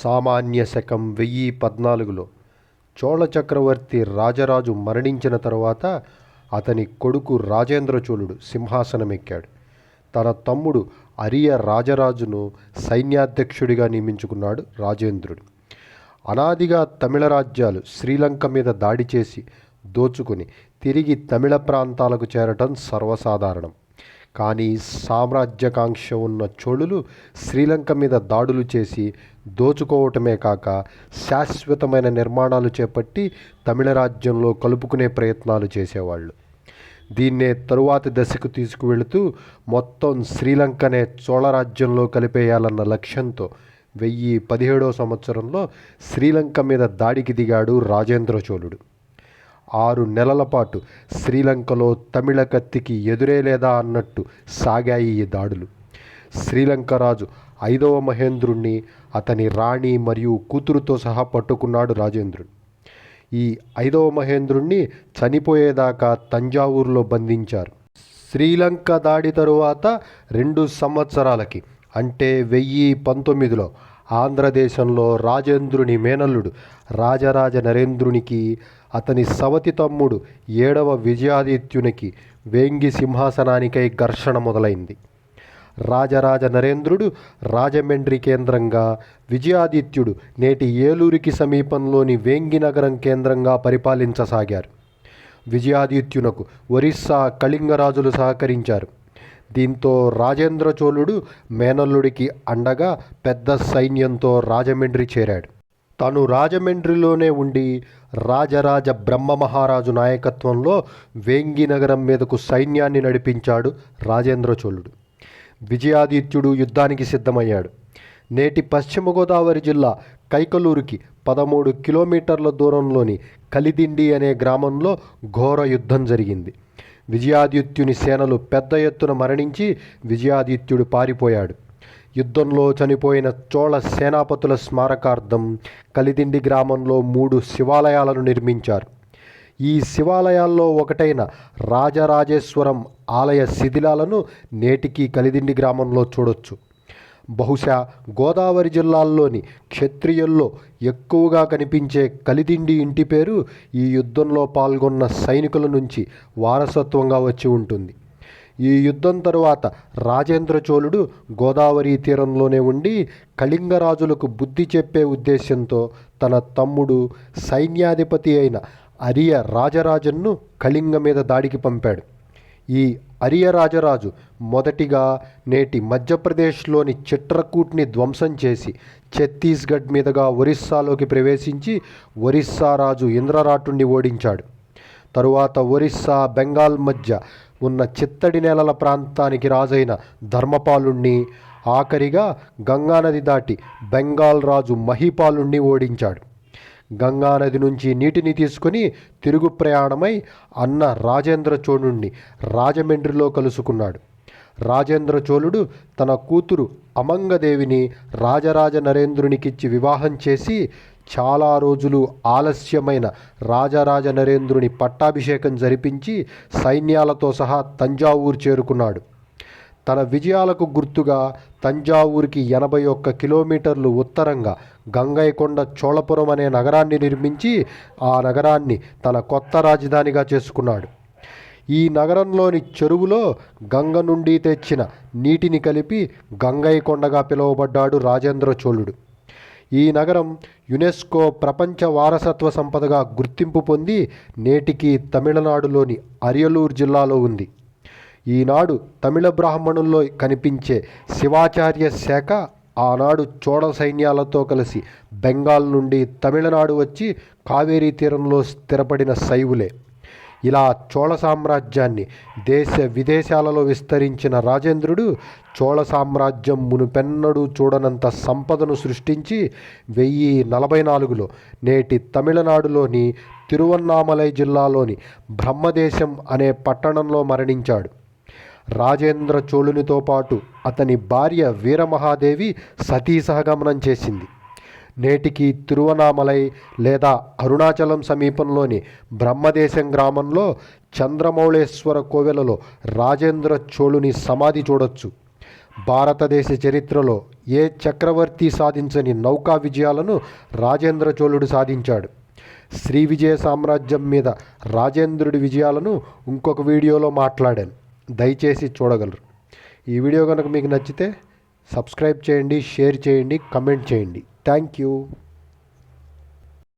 సామాన్య శకం 1014లో చోళ చక్రవర్తి రాజరాజు మరణించిన తరువాత అతని కొడుకు రాజేంద్ర చోళుడు సింహాసనమెక్కాడు. తన తమ్ముడు అరియ రాజరాజును సైన్యాధ్యక్షుడిగా నియమించుకున్నాడు రాజేంద్రుడు. అనాదిగా తమిళ రాజ్యాలు శ్రీలంక మీద దాడి చేసి దోచుకుని తిరిగి తమిళ ప్రాంతాలకు చేరటం సర్వసాధారణం. కానీ సామ్రాజ్యకాంక్ష ఉన్న చోళులు శ్రీలంక మీద దాడులు చేసి దోచుకోవటమే కాక శాశ్వతమైన నిర్మాణాలు చేపట్టి తమిళ రాజ్యంలో కలుపుకునే ప్రయత్నాలు చేసేవాళ్ళు. దీన్నే తరువాతి దశకు తీసుకువెళుతూ మొత్తం శ్రీలంకనే చోళరాజ్యంలో కలిపేయాలన్న లక్ష్యంతో 1017వ సంవత్సరంలో శ్రీలంక మీద దాడికి దిగాడు రాజేంద్ర చోళుడు. 6 నెలల పాటు శ్రీలంకలో తమిళ కత్తికి ఎదురే లేదా అన్నట్టు సాగాయి ఈ దాడులు. శ్రీలంక రాజు 5వ మహేంద్రుణ్ణి అతని రాణి మరియు కూతురుతో సహా పట్టుకున్నాడు రాజేంద్రుడు. ఈ 5వ మహేంద్రుణ్ణి చనిపోయేదాకా తంజావూరులో బంధించారు. శ్రీలంక దాడి తరువాత 2 సంవత్సరాలకి అంటే 1019లో ఆంధ్రదేశంలో రాజేంద్రుని మేనల్లుడు రాజరాజ నరేంద్రునికి అతని సవతి తమ్ముడు 7వ విజయాదిత్యునికి వేంగి సింహాసనానికై ఘర్షణ మొదలైంది. రాజరాజ నరేంద్రుడు రాజమండ్రి కేంద్రంగా, విజయాదిత్యుడు నేటి ఏలూరుకి సమీపంలోని వేంగి నగరం కేంద్రంగా పరిపాలించసాగారు. విజయాదిత్యునకు ఒరిస్సా కళింగరాజులు సహకరించారు. దీంతో రాజేంద్ర చోళుడు మేనల్లుడికి అండగా పెద్ద సైన్యంతో రాజమండ్రి చేరాడు. తను రాజమండ్రిలోనే ఉండి రాజరాజ బ్రహ్మమహారాజు నాయకత్వంలో వేంగి నగరం మీదకు సైన్యాన్ని నడిపించాడు రాజేంద్ర చోళుడు. విజయాదిత్యుడు యుద్ధానికి సిద్ధమయ్యాడు. నేటి పశ్చిమ గోదావరి జిల్లా కైకలూరుకి 13 కిలోమీటర్ల దూరంలోని కలిదిండి అనే గ్రామంలో ఘోర యుద్ధం జరిగింది. విజయాదిత్యుని సేనలు పెద్ద ఎత్తున మరణించి విజయాదిత్యుడు పారిపోయాడు. యుద్ధంలో చనిపోయిన చోళ సేనాపతుల స్మారకార్థం కలిదిండి గ్రామంలో 3 శివాలయాలను నిర్మించారు. ఈ శివాలయాల్లో ఒకటైన రాజరాజేశ్వరం ఆలయ శిథిలాలను నేటికి కలిదిండి గ్రామంలో చూడొచ్చు. బహుశా గోదావరి జిల్లాల్లోని క్షత్రియుల్లో ఎక్కువగా కనిపించే కలిదిండి ఇంటి పేరు ఈ యుద్ధంలో పాల్గొన్న సైనికుల నుంచి వారసత్వంగా వచ్చి ఉంటుంది. ఈ యుద్ధం తరువాత రాజేంద్ర చోళుడు గోదావరి తీరంలోనే ఉండి కళింగరాజులకు బుద్ధి చెప్పే ఉద్దేశంతో తన తమ్ముడు సైన్యాధిపతి అయిన అరియ రాజరాజన్ను కళింగ మీద దాడికి పంపాడు. ఈ అరియ రాజరాజు మొదటిగా నేటి మధ్యప్రదేశ్లోని చిట్రకూట్ని ధ్వంసం చేసి ఛత్తీస్గఢ్ మీదుగా ఒరిస్సాలోకి ప్రవేశించి ఒరిస్సా రాజు ఇంద్రరాటుని ఓడించాడు. తరువాత ఒరిస్సా, బెంగాల్ మధ్య ఉన్న చిత్తడి నేలల ప్రాంతానికి రాజైన ధర్మపాలుణ్ణి, ఆఖరిగా గంగానది దాటి బెంగాల్ రాజు మహిపాలుణ్ణి ఓడించాడు. గంగానది నుంచి నీటిని తీసుకుని తిరుగు ప్రయాణమై అన్న రాజేంద్ర చోళుణ్ణి రాజమండ్రిలో కలుసుకున్నాడు. రాజేంద్ర చోళుడు తన కూతురు అమంగదేవిని రాజరాజ నరేంద్రునికిచ్చి వివాహం చేసి చాలా రోజులు ఆలస్యమైన రాజరాజ నరేంద్రుని పట్టాభిషేకం జరిపించి సైన్యాలతో సహా తంజావూరు చేరుకున్నాడు. తన విజయాలకు గుర్తుగా తంజావూరుకి 81 కిలోమీటర్లు ఉత్తరంగా గంగైకొండ చోళపురం అనే నగరాన్ని నిర్మించి ఆ నగరాన్ని తన కొత్త రాజధానిగా చేసుకున్నాడు. ఈ నగరంలోని చెరువులో గంగ నుండి తెచ్చిన నీటిని కలిపి గంగైకొండగా పిలువబడ్డాడు రాజేంద్ర చోళుడు. ఈ నగరం యునెస్కో ప్రపంచ వారసత్వ సంపదగా గుర్తింపు పొంది నేటికి తమిళనాడులోని అరియలూరు జిల్లాలో ఉంది. ఈనాడు తమిళ బ్రాహ్మణుల్లో కనిపించే శివాచార్య శాఖ ఆనాడు చోళ సైన్యాలతో కలిసి బెంగాల్ నుండి తమిళనాడు వచ్చి కావేరీ తీరంలో స్థిరపడిన శైవులే. ఇలా చోళ సామ్రాజ్యాన్ని దేశ విదేశాలలో విస్తరించిన రాజేంద్రుడు చోళ సామ్రాజ్యం మునుపెన్నడూ చూడనంత సంపదను సృష్టించి 1044లో నేటి తమిళనాడులోని తిరువన్నామలై జిల్లాలోని బ్రహ్మదేశం అనే పట్టణంలో మరణించాడు. రాజేంద్ర చోళునితో పాటు అతని భార్య వీరమహాదేవి సతీ సహగమనం చేసింది. నేటికి తిరువనామలై లేదా అరుణాచలం సమీపంలోని బ్రహ్మదేశం గ్రామంలో చంద్రమౌళేశ్వర కోవెలలో రాజేంద్ర చోళుని సమాధి చూడొచ్చు. భారతదేశ చరిత్రలో ఏ చక్రవర్తి సాధించని నౌకా విజయాలను రాజేంద్ర చోళుడు సాధించాడు. శ్రీ విజయ సామ్రాజ్యం మీద రాజేంద్రుడి విజయాలను ఇంకొక వీడియోలో మాట్లాడాను, దయచేసి చూడగలరు. ఈ వీడియో కనుక మీకు నచ్చితే సబ్స్క్రైబ్ చేయండి, షేర్ చేయండి, కమెంట్ చేయండి. Thank you.